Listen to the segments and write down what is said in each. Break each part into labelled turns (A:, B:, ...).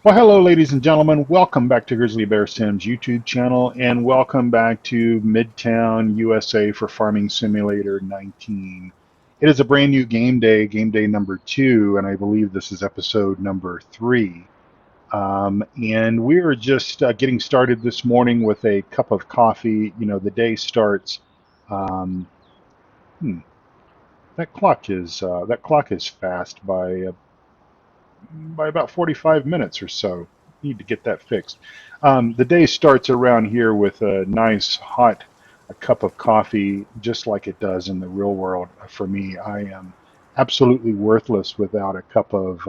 A: Well, hello, ladies and gentlemen. Welcome back to Grizzly Bear Sim's YouTube channel, and welcome back to Midtown USA for Farming Simulator 19. It is a brand new game day number 2, and I believe this is episode number 3. And we are just getting started this morning with a cup of coffee. You know, the day starts. Um, hmm, that clock is fast by about 45 minutes or so. Need to get that fixed. The day starts around here with a nice hot a cup of coffee, just like it does in the real world. For me, I am absolutely worthless without a cup of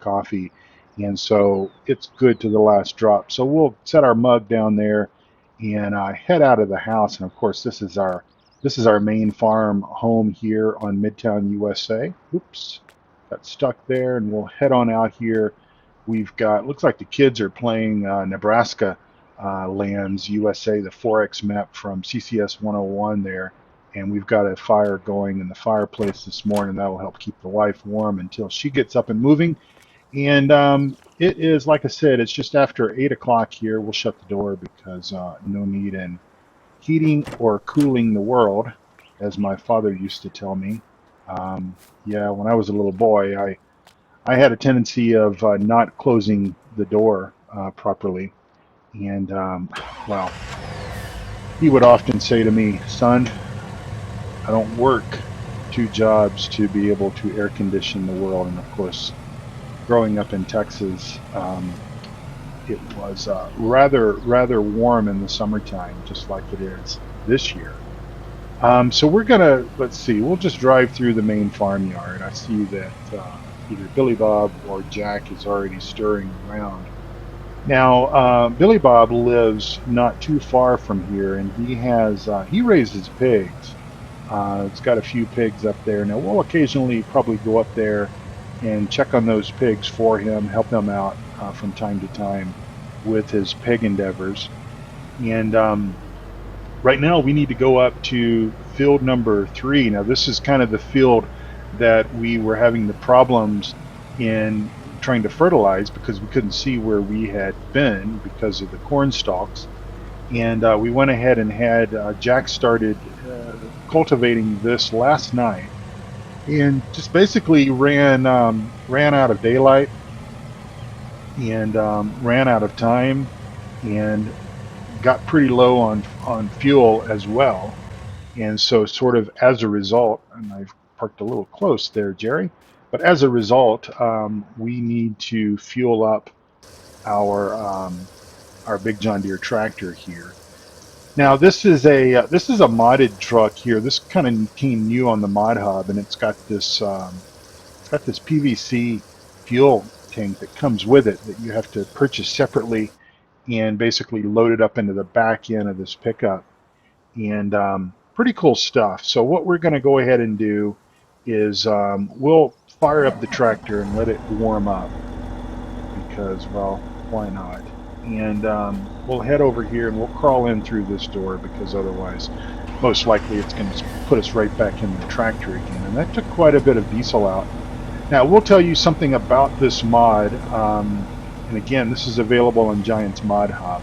A: coffee, and so it's good to the last drop. So we'll set our mug down there and head out of the house. And of course, this is our main farm home here on Midtown USA. Oops, got stuck there, and we'll head on out here. We've got, looks like the kids are playing Nebraska lands USA, the 4X map from CCS101 there. And we've got a fire going in the fireplace this morning. That will help keep the wife warm until she gets up and moving. And it is, like I said, it's just after 8 o'clock here. We'll shut the door because no need in heating or cooling the world, as my father used to tell me. Yeah, when I was a little boy, I had a tendency of not closing the door properly. And, well, he would often say to me, son, I don't work 2 jobs to be able to air condition the world. And of course, growing up in Texas, it was rather warm in the summertime, just like it is this year. So we're gonna, let's see, we'll just drive through the main farmyard. I see that either Billy Bob or Jack is already stirring around. Now, Billy Bob lives not too far from here, and he raises pigs. It's got a few pigs up there. Now, we'll occasionally probably go up there and check on those pigs for him, help him out from time to time with his pig endeavors. And right now, we need to go up to field number 3. Now, this is kind of the field that we were having the problems in trying to fertilize because we couldn't see where we had been because of the corn stalks. And we went ahead and had Jack started cultivating this last night, and just basically ran out of daylight and ran out of time, and got pretty low on fuel as well. And so, sort of as a result, and I've parked a little close there, Jerry, but as a result, we need to fuel up our our big John Deere tractor here. Now, this is a modded truck here. This kind of came new on the Mod Hub, and it's got this PVC fuel tank that comes with it that you have to purchase separately and basically load it up into the back end of this pickup. And pretty cool stuff. So what we're going to go ahead and do is we'll fire up the tractor and let it warm up because, well, why not? And we'll head over here and we'll crawl in through this door because otherwise, most likely it's going to put us right back in the tractor again. And that took quite a bit of diesel out. Now, we'll tell you something about this mod. And again, this is available on Giant's Mod Hub.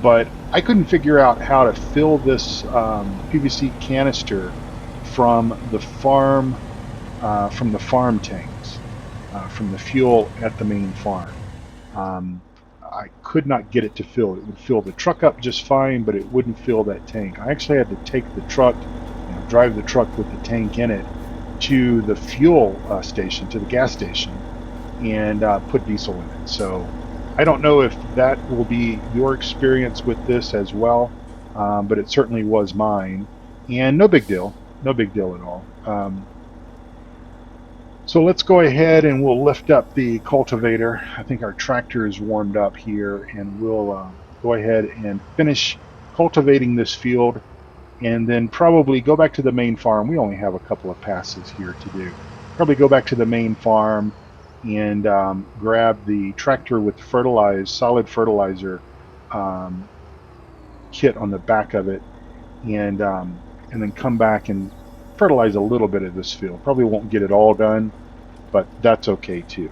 A: But I couldn't figure out how to fill this PVC canister from the farm tanks, from the fuel at the main farm. I could not get it to fill. It would fill the truck up just fine, but it wouldn't fill that tank. I actually had to take the truck, drive the truck with the tank in it to the fuel station, to the gas station, and put diesel in it. So I don't know if that will be your experience with this as well, but it certainly was mine. And no big deal. No big deal at all. So let's go ahead and we'll lift up the cultivator. I think our tractor is warmed up here, and we'll go ahead and finish cultivating this field and then probably go back to the main farm. We only have a couple of passes here to do. Probably go back to the main farm and grab the tractor with solid fertilizer kit on the back of it, and then come back and fertilize a little bit of this field. Probably won't get it all done, but that's okay too.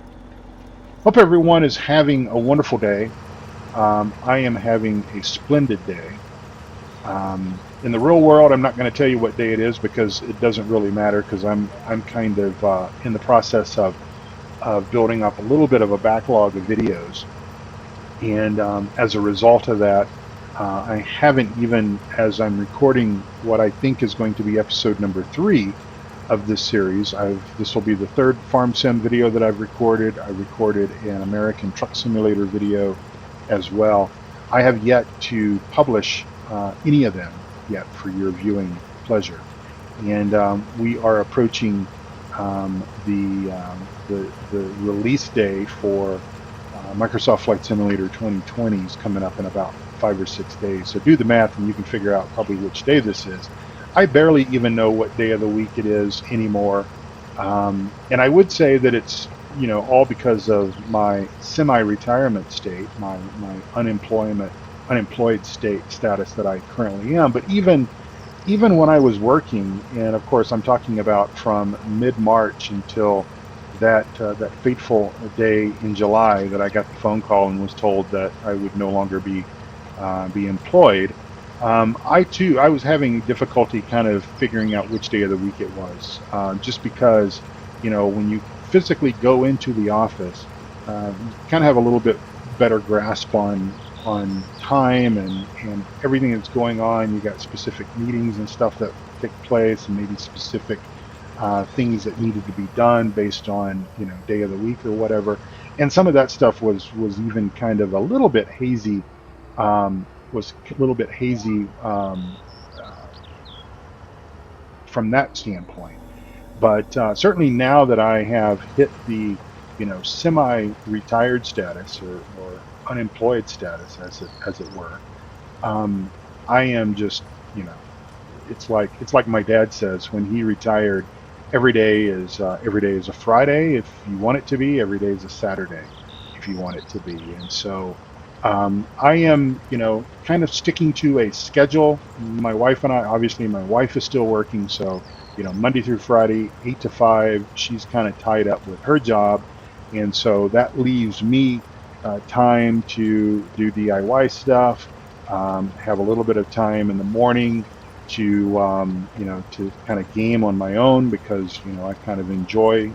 A: Hope everyone is having a wonderful day. I am having a splendid day. In the real world, I'm not going to tell you what day it is because it doesn't really matter, because I'm kind of in the process of building up a little bit of a backlog of videos, and as a result of that, I haven't even, as I'm recording what I think is going to be episode number 3 of this series, this will be the 3rd farm sim video that I've recorded. I recorded an American truck simulator video as well. I have yet to publish any of them yet for your viewing pleasure, and we are approaching the release day for Microsoft Flight Simulator 2020 is coming up in about 5 or 6 days. So do the math and you can figure out probably which day this is. I barely even know what day of the week it is anymore. And I would say that it's, all because of my semi-retirement state, my unemployed status that I currently am. But even when I was working, and of course I'm talking about from mid-March until that fateful day in July that I got the phone call and was told that I would no longer be employed. I was having difficulty kind of figuring out which day of the week it was, just because, when you physically go into the office, you kind of have a little bit better grasp on time and everything that's going on. You got specific meetings and stuff that take place, and maybe specific things that needed to be done based on day of the week or whatever. And some of that stuff was even kind of a little bit hazy. From that standpoint. But certainly now that I have hit the semi-retired status or unemployed status, as it were, I am just it's like my dad says when he retired. Every day is a Friday if you want it to be. Every day is a Saturday if you want it to be. And so I am, kind of sticking to a schedule. My wife and I, obviously, my wife is still working, so Monday through Friday, 8 to 5. She's kind of tied up with her job, and so that leaves me time to do DIY stuff. Have a little bit of time in the morning to to kind of game on my own, because I kind of enjoy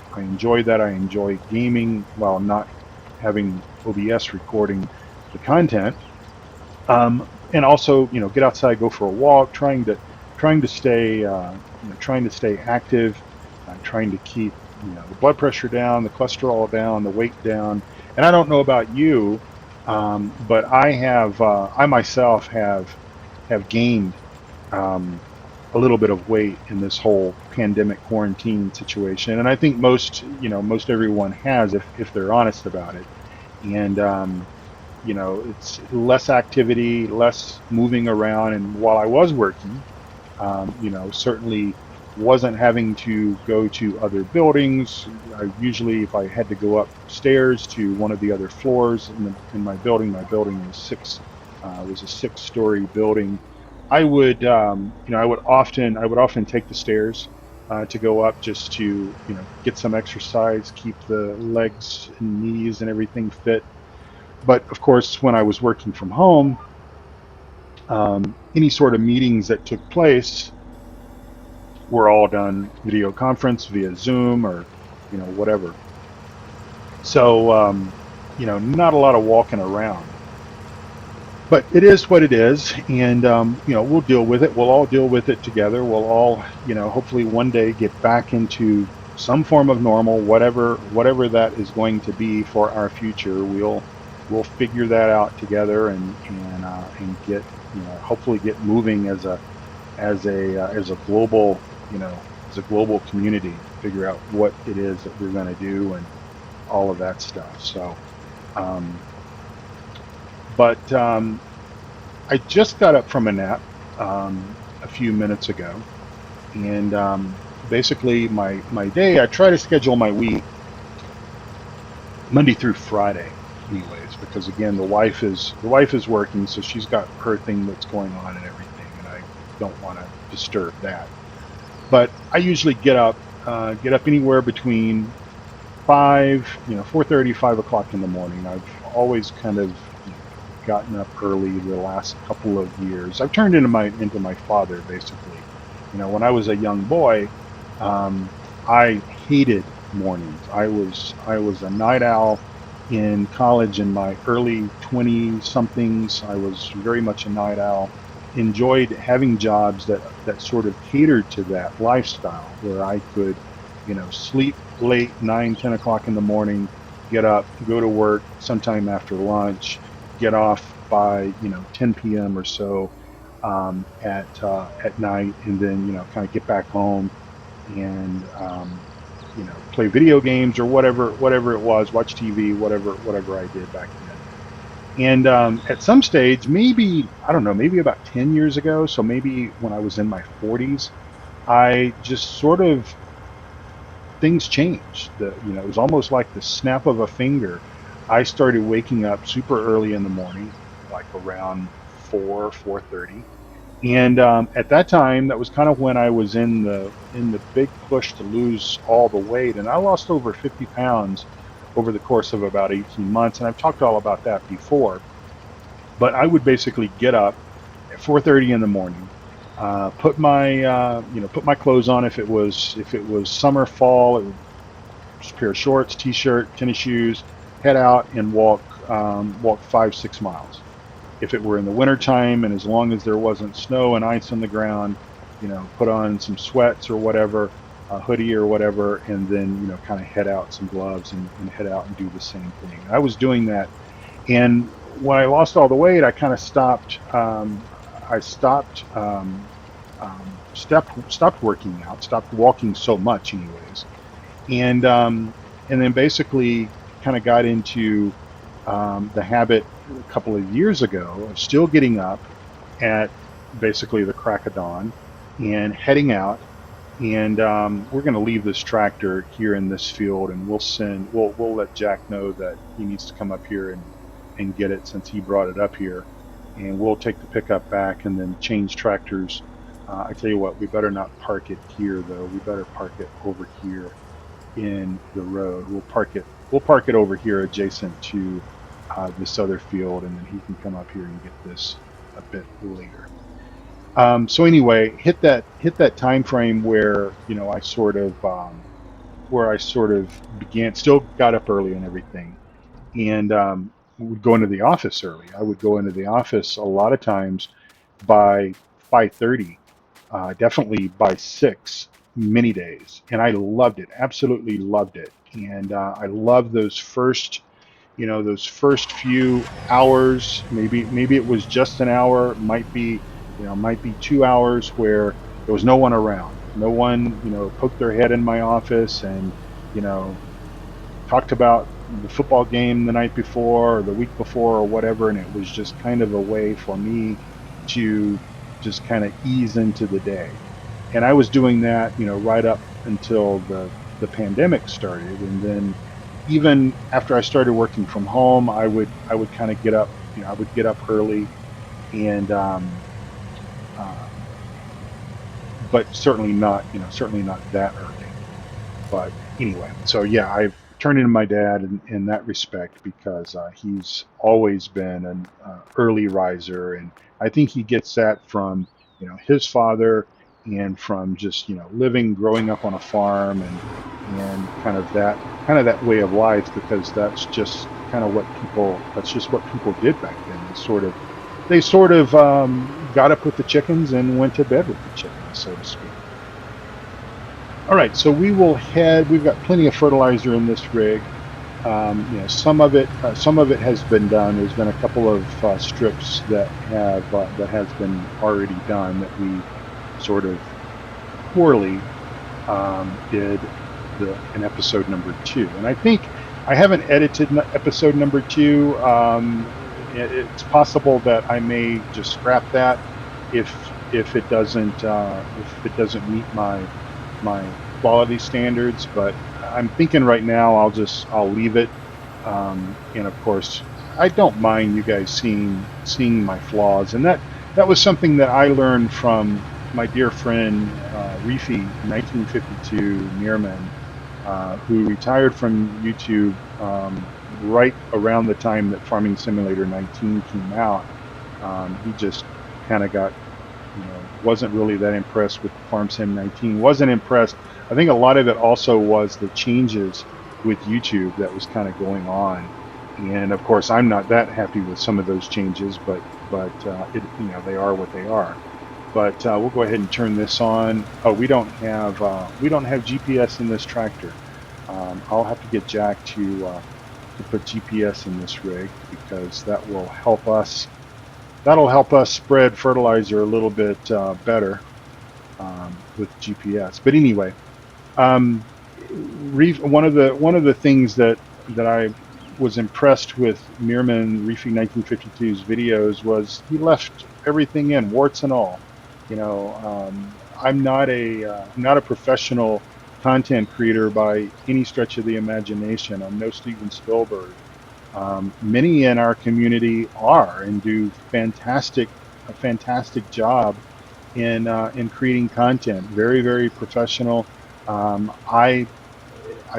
A: that. I enjoy gaming while not having OBS recording the content, and also get outside, go for a walk, trying to stay active, trying to keep the blood pressure down, the cholesterol down, the weight down. And I don't know about you, but I myself have gained a little bit of weight in this whole pandemic quarantine situation, and I think most everyone has, if they're honest about it. And it's less activity, less moving around. And while I was working, certainly wasn't having to go to other buildings. I usually, if I had to go upstairs to one of the other floors in my building was a 6-story building. I would often take the stairs to go up, just to get some exercise, keep the legs and knees and everything fit. But of course, when I was working from home, any sort of meetings that took place were all done video conference via Zoom or whatever. So not a lot of walking around. But it is what it is, and we'll deal with it. We'll all deal with it together. We'll all hopefully one day get back into some form of normal, whatever that is going to be for our future. We'll figure that out together and get hopefully get moving as a global community. Figure out what it is that we're going to do and all of that stuff. So, but I just got up from a nap a few minutes ago, and basically my day, I try to schedule my week Monday through Friday anyways, because again the wife is working, so she's got her thing that's going on and everything, and I don't want to disturb that. But I usually get up anywhere between 4:30, 5 o'clock in the morning. I've always kind of gotten up early the last couple of years. I've turned into my father, basically. When I was a young boy, um, I hated mornings. I was a night owl in college in my early 20 somethings. I was very much a night owl. Enjoyed having jobs that sort of catered to that lifestyle where I could, sleep late, 9, 10 o'clock in the morning, get up, go to work sometime after lunch, get off by 10 p.m. or so at night, and then kind of get back home and play video games or whatever it was, watch TV, whatever I did back then. And at some stage, maybe I don't know, maybe about 10 years ago, so maybe when I was in my 40s, I just sort of things changed. It was almost like the snap of a finger. I started waking up super early in the morning, like around 4:30, and at that time, that was kind of when I was in the big push to lose all the weight, and I lost over 50 pounds over the course of about 18 months, and I've talked all about that before. But I would basically get up at 4:30 in the morning, put my clothes on if it was summer, fall, it was just a pair of shorts, t-shirt, tennis shoes, head out and walk 5, 6 miles. If it were in the wintertime, and as long as there wasn't snow and ice on the ground, put on some sweats or whatever, a hoodie or whatever, and then kind of head out, some gloves, and head out and do the same thing. I was doing that, and when I lost all the weight, I kind of stopped. I stopped working out, stopped walking so much, anyways, and then basically kind of got into the habit a couple of years ago of still getting up at basically the crack of dawn and heading out. And we're going to leave this tractor here in this field, and we'll let Jack know that he needs to come up here and get it, since he brought it up here, and we'll take the pickup back and then change tractors. I tell you what, we better not park it here though. We better park it over here in the road. We'll park it over here adjacent to this other field, and then he can come up here and get this a bit later. So anyway, hit that time frame where I sort of began, still got up early and everything, and would go into the office early. I would go into the office a lot of times by 5:30, definitely by 6, many days, and I loved it, absolutely loved it. And I loved those first few hours. Maybe it was just an hour, might be 2 hours, where there was no one around. No one, poked their head in my office and, you know, talked about the football game the night before or the week before or whatever, and it was just kind of a way for me to just kind of ease into the day. And I was doing that, right up until the pandemic started, and then even after I started working from home, I would kind of get up, I would get up early, and uh, but certainly not that early. But anyway, so yeah, I've turned into my dad in that respect, because he's always been an early riser, and I think he gets that from his father, and from just growing up on a farm, and kind of that way of life, because that's just what people did back then. They sort of got up with the chickens and went to bed with the chickens, so to speak. All right, so we will head. We've got plenty of fertilizer in this rig. Some of it has been done. There's been a couple of strips that has been already done, that we sort of poorly did in episode number 2. And I think I haven't edited episode number 2. It's possible that I may just scrap that if it doesn't meet my quality standards. But I'm thinking right now I'll leave it. And of course, I don't mind you guys seeing my flaws, and that was something that I learned from my dear friend Reefy, 1952 Meerman. who retired from YouTube right around the time that Farming Simulator 19 came out. He just kind of got, wasn't really that impressed with Farm Sim 19. Wasn't impressed. I think a lot of it also was the changes with YouTube that was kind of going on, and of course I'm not that happy with some of those changes, but they are what they are. But we'll go ahead and turn this on. Oh, we don't have GPS in this tractor. I'll have to get Jack to put GPS in this rig, because that will help us. That'll help us spread fertilizer a little bit better with GPS. But anyway, one of the things that I was impressed with Meerman Reefy 1952's videos was he left everything in, warts and all. I'm not a professional content creator by any stretch of the imagination. I'm no Steven Spielberg. Many in our community are and do a fantastic job in creating content. Very, very professional. I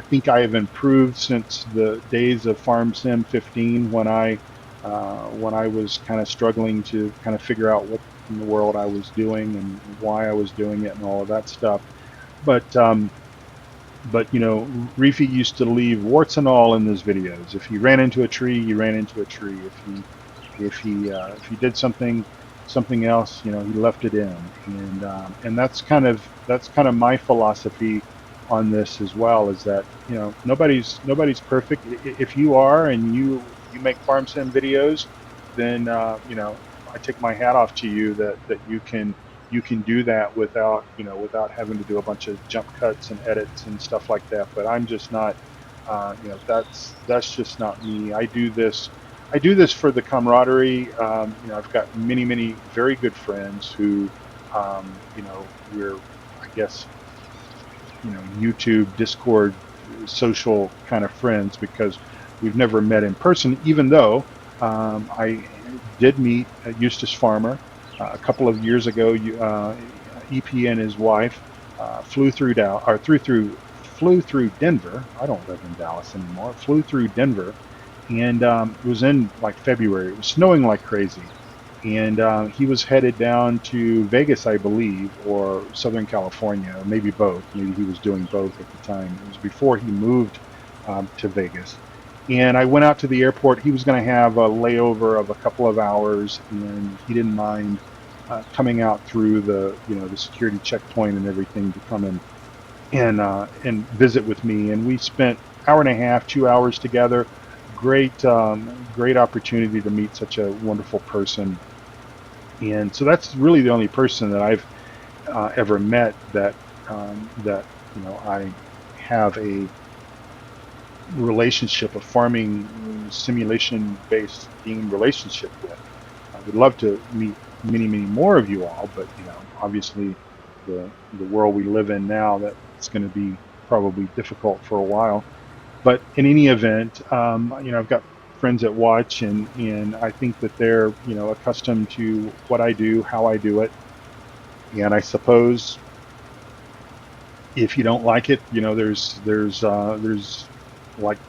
A: think I have improved since the days of Farm Sim 15, when I was kind of struggling to kind of figure out what in the world I was doing and why I was doing it and all of that stuff. But Reefy used to leave warts and all in his videos. If he ran into a tree, he ran into a tree. If he did something else, he left it in. And that's kind of my philosophy on this as well, is that nobody's perfect. If you are and you make farm sim videos, then I take my hat off to you that you can do that without having to do a bunch of jump cuts and edits and stuff like that. But I'm just not, that's just not me. I do this for the camaraderie. I've got many very good friends who we're, I guess, YouTube, Discord, social kind of friends, because we've never met in person, even though I did meet Eustace Pharmer a couple of years ago. EP and his wife flew through Denver. I don't live in Dallas anymore. Flew through Denver, and it was in like February. It was snowing like crazy, and he was headed down to Vegas, I believe, or Southern California, or maybe both. Maybe he was doing both at the time. It was before he moved to Vegas. And I went out to the airport. He was going to have a layover of a couple of hours, and he didn't mind coming out through the security checkpoint and everything to come in and visit with me. And we spent hour and a half, 2 hours together. Great opportunity to meet such a wonderful person. And so that's really the only person that I've ever met that I have a relationship, a farming simulation-based game relationship with. I would love to meet many more of you all, but obviously the world we live in now, that's going to be probably difficult for a while. But in any event, I've got friends that watch, and I think that they're accustomed to what I do, how I do it. And I suppose if you don't like it, there's like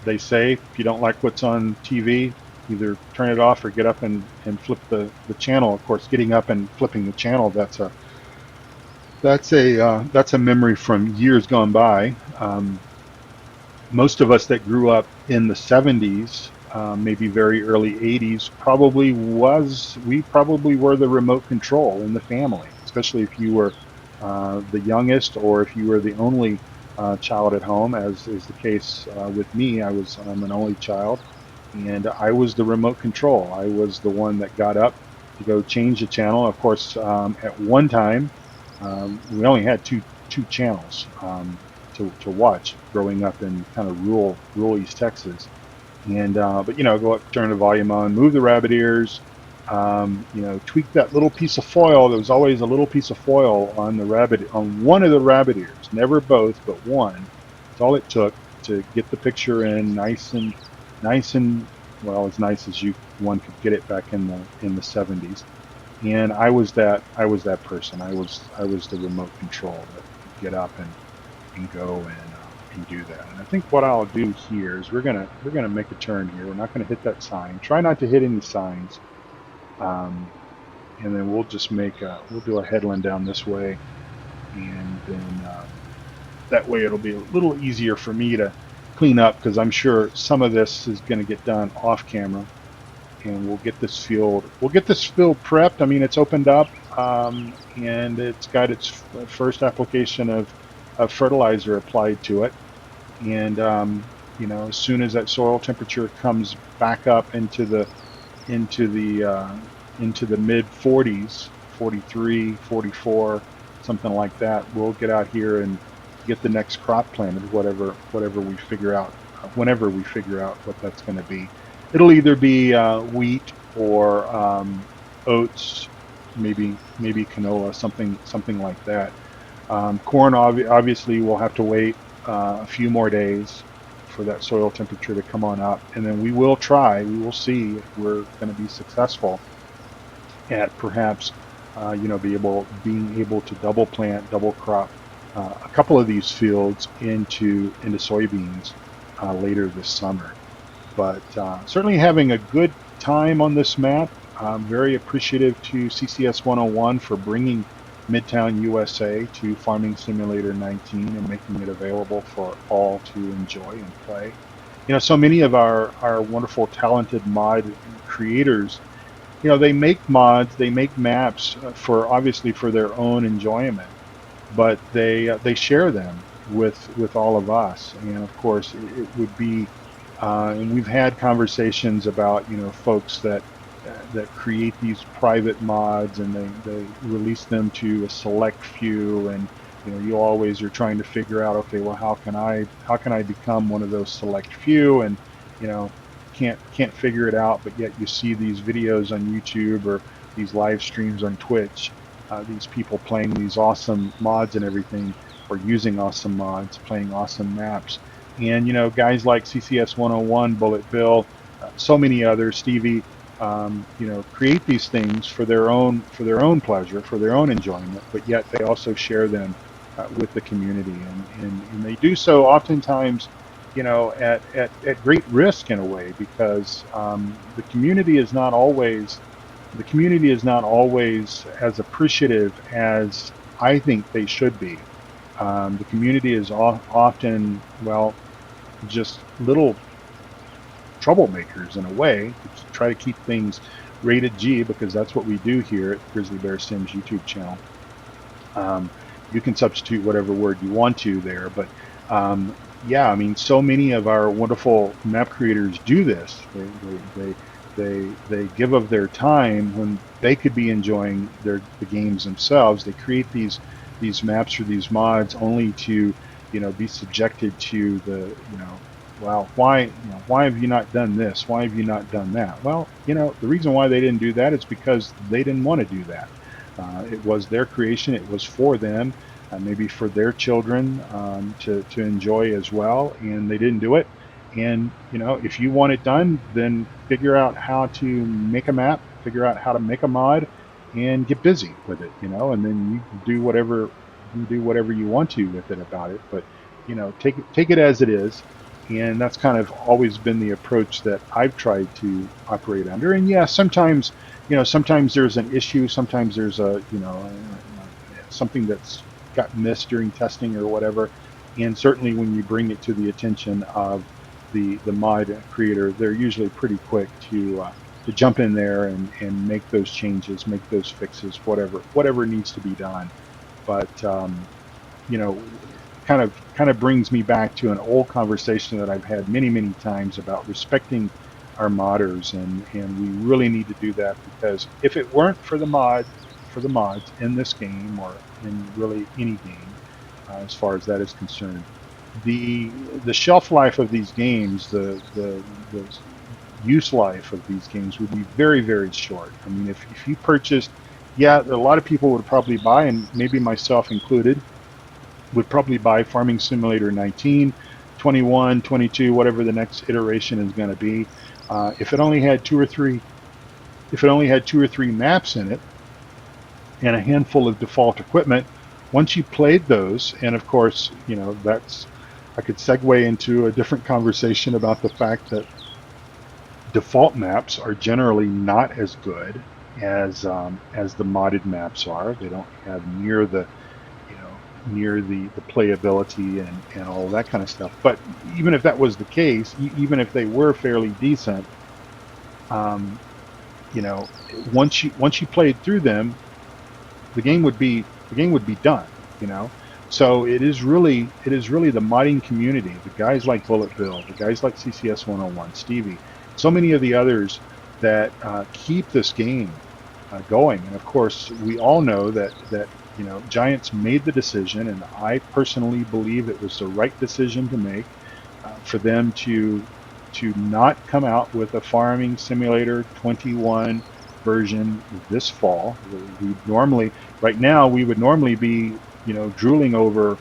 A: they say, if you don't like what's on TV, either turn it off or get up and flip the channel. Of course, getting up and flipping the channel, that's a memory from years gone by. Most of us that grew up in the 70s, maybe very early 80s, probably were the remote control in the family, especially if you were the youngest, or if you were the only child at home, as is the case with me. I'm an only child, and I was the remote control. I was the one that got up to go change the channel. Of course, at one time, we only had two channels to watch growing up in kind of rural East Texas. And but go up, turn the volume on, move the rabbit ears, tweak that little piece of foil. There was always a little piece of foil on one of the rabbit ears, never both, but one. That's all it took to get the picture in nice and well, as nice as one could get it back in the 70s. And I was that person. I was the remote control that could get up and go and do that. And I think what I'll do here is we're gonna make a turn here. We're not gonna hit that sign. Try not to hit any signs. And then we'll just we'll do a headland down this way, and then that way it'll be a little easier for me to clean up, because I'm sure some of this is going to get done off camera, and we'll get this field prepped. I mean, it's opened up, and it's got its first application of fertilizer applied to it, and as soon as that soil temperature comes back up into the mid 40s, 43, 44, something like that, we'll get out here and get the next crop planted, whatever we figure out, whenever we figure out what that's going to be. It'll either be wheat or oats, maybe canola, something like that. Corn, obviously, we'll have to wait a few more days for that soil temperature to come on up, and then we will see if we're going to be successful at perhaps being able to double plant, double crop a couple of these fields into soybeans later this summer. But certainly having a good time on this map. I'm very appreciative to CCS101 for bringing Midtown USA to Farming Simulator 19 and making it available for all to enjoy and play. So many of our wonderful, talented mod creators, they make mods, they make maps obviously for their own enjoyment, but they share them with all of us. And of course, it would be, and we've had conversations about folks that create these private mods, and they release them to a select few, and you always are trying to figure out, okay, well, how can I become one of those select few, and can't figure it out, but yet you see these videos on YouTube or these live streams on Twitch, these people playing these awesome mods and everything, or using awesome mods, playing awesome maps. And guys like CCS101, Bullet Bill, so many others, Stevie, create these things for their own pleasure, for their own enjoyment, but yet they also share them with the community, and they do so oftentimes at great risk in a way, because the community is not always as appreciative as I think they should be. The community is often, well, just little troublemakers in a way, to try to keep things rated G, because that's what we do here at Grizzly Bear Sims YouTube channel. You can substitute whatever word you want to there, but yeah, I mean, so many of our wonderful map creators do this. They give of their time when they could be enjoying the games themselves. They create these maps or these mods only to be subjected to the well, why have you not done this? Why have you not done that? Well, the reason why they didn't do that is because they didn't want to do that. It was their creation. It was for them, maybe for their children to enjoy as well, and they didn't do it. And if you want it done, then figure out how to make a map, figure out how to make a mod, and get busy with it. And then you can do whatever you want to with it about it. But take it as it is. And that's kind of always been the approach that I've tried to operate under. And yeah, sometimes there's an issue, sometimes there's something that's got missed during testing or whatever. And certainly when you bring it to the attention of the mod creator, they're usually pretty quick to jump in there and make those changes, make those fixes, whatever needs to be done. But kind of brings me back to an old conversation that I've had many times about respecting our modders, and we really need to do that, because if it weren't for the mods in this game, or in really any game, as far as that is concerned, the shelf life of these games, the use life of these games would be very short. I mean, if you purchased, yeah, a lot of people would probably buy, and maybe myself included, would probably buy Farming Simulator 19, 21, 22, whatever the next iteration is going to be. If it only had two or three maps in it and a handful of default equipment, once you played those, and of course, that's I could segue into a different conversation about the fact that default maps are generally not as good as the modded maps are. They don't have near the, you know, near the playability and all of that kind of stuff. But even if that was the case, even if they were fairly decent, um, you know, once you played through them, the game would be done. You know, so it is really the modding community, the guys like Bullet Bill, the guys like CCS101, Stevie, so many of the others that keep this game going. And of course, we all know that you know Giants made the decision, and I personally believe it was the right decision to make for them to not come out with a Farming Simulator 21 version this fall. We normally, right now, we would normally be, you know, drooling over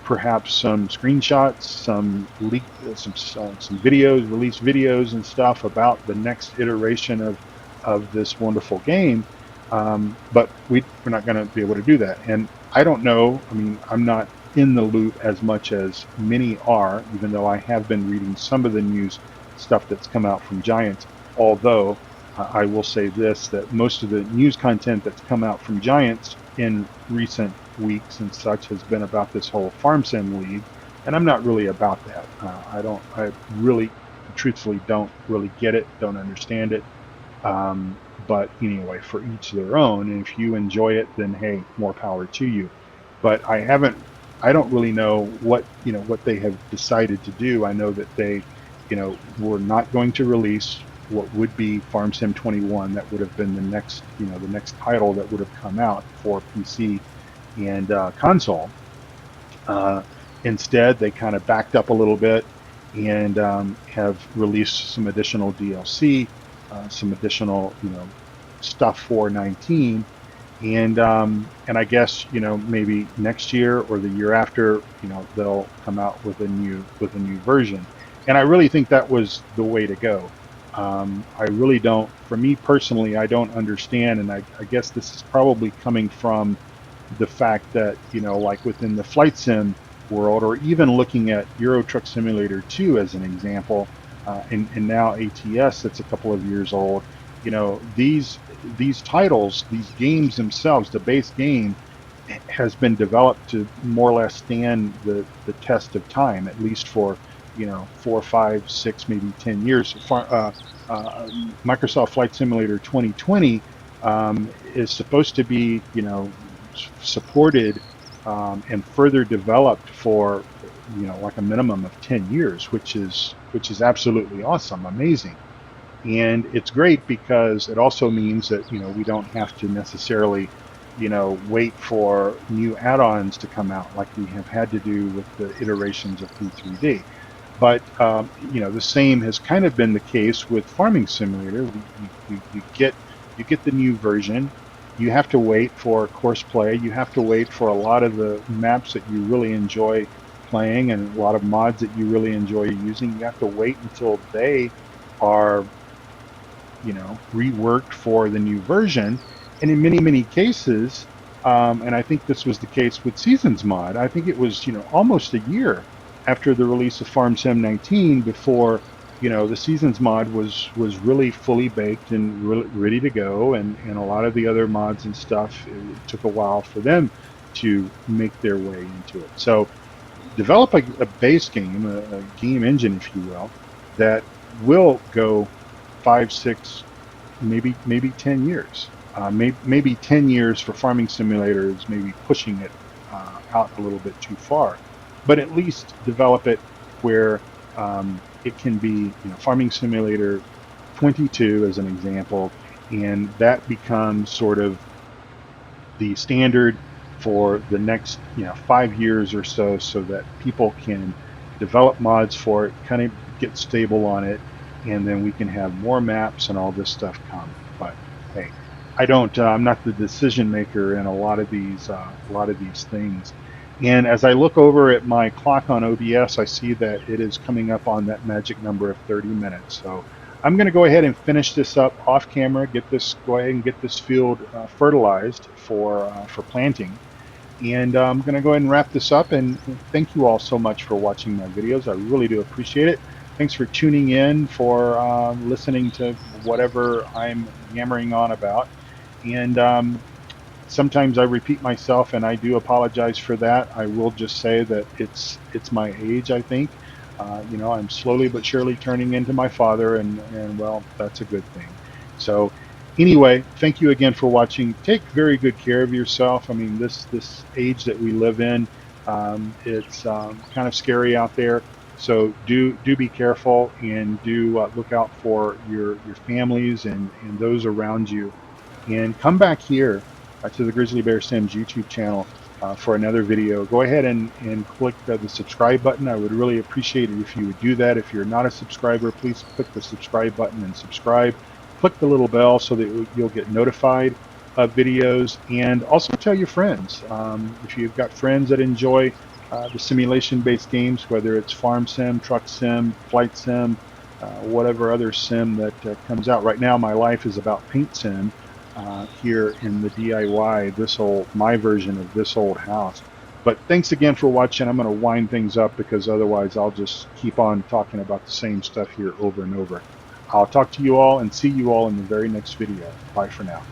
A: perhaps some screenshots, some leak, some videos, released videos and stuff about the next iteration of this wonderful game. But we're not going to be able to do that. And I don't know. I mean, I'm not in the loop as much as many are, even though I have been reading some of the news stuff that's come out from Giants. Although I will say this, that most of the news content that's come out from Giants in recent weeks and such has been about this whole Farm Sim League, and I'm not really about that. I really, truthfully, don't really get it, don't understand it. But anyway, for each their own. And if you enjoy it, then hey, more power to you. But I don't really know what, you know, what they have decided to do. I know that they, you know, were not going to release what would be Farm Sim 21. That would have been the next, you know, the next title that would have come out for PC and console. Uh, Instead, they kind of backed up a little bit and have released some additional DLC, some additional, you know, stuff for 19, and I guess, you know, maybe next year or the year after, you know, they'll come out with a new version. And I really think that was the way to go. I really don't, for me personally, I don't understand, and I guess this is probably coming from the fact that, you know, like within the flight sim world, or even looking at Euro Truck Simulator 2 as an example, and now ATS that's a couple of years old, you know, these titles, these games themselves, the base game has been developed to more or less stand the test of time, at least for, you know, 4, 5, 6, maybe 10 years. Microsoft Flight Simulator 2020 is supposed to be, you know, supported and further developed for, you know, like a minimum of 10 years, which is absolutely awesome, amazing. And it's great because it also means that, you know, we don't have to necessarily, you know, wait for new add-ons to come out like we have had to do with the iterations of P3D. But you know, the same has kind of been the case with Farming Simulator. You get the new version. You have to wait for course play. You have to wait for a lot of the maps that you really enjoy playing and a lot of mods that you really enjoy using. You have to wait until they are, you know, reworked for the new version. And in many cases, and I think this was the case with Seasons Mod, I think it was, you know, almost a year after the release of Farm Sim 19 before, you know, the Seasons Mod was really fully baked and ready to go, and a lot of the other mods and stuff, it took a while for them to make their way into it. So develop a base game, a game engine, if you will, that will go 5, 6, maybe 10 years. Maybe 10 years for Farming Simulators, maybe pushing it out a little bit too far, but at least develop it where it can be, you know, Farming Simulator 22 as an example, and that becomes sort of the standard for the next, you know, 5 years or so, so that people can develop mods for it, kind of get stable on it, and then we can have more maps and all this stuff come. But hey, I'm not the decision maker in a lot of these things. And as I look over at my clock on OBS, I see that it is coming up on that magic number of 30 minutes. So I'm going to go ahead and finish this up off camera. Go ahead and get this field fertilized for planting. And I'm going to go ahead and wrap this up. And thank you all so much for watching my videos. I really do appreciate it. Thanks for tuning in, for listening to whatever I'm yammering on about. And sometimes I repeat myself, and I do apologize for that. I will just say that it's my age, I think. You know, I'm slowly but surely turning into my father, and well, that's a good thing. So anyway, thank you again for watching. Take very good care of yourself. I mean, this age that we live in, it's kind of scary out there. So do be careful, and do look out for your families and those around you. And come back here to the Grizzly Bear Sims YouTube channel for another video. Go ahead and click the subscribe button. I would really appreciate it if you would do that. If you're not a subscriber, please click the subscribe button and subscribe. Click the little bell so that you'll get notified of videos, and also tell your friends. If you've got friends that enjoy the simulation-based games, whether it's farm sim, truck sim, flight sim, whatever other sim that comes out. Right now, my life is about paint sim here in the DIY, my version of this old house. But thanks again for watching. I'm going to wind things up, because otherwise I'll just keep on talking about the same stuff here over and over. I'll talk to you all and see you all in the very next video. Bye for now.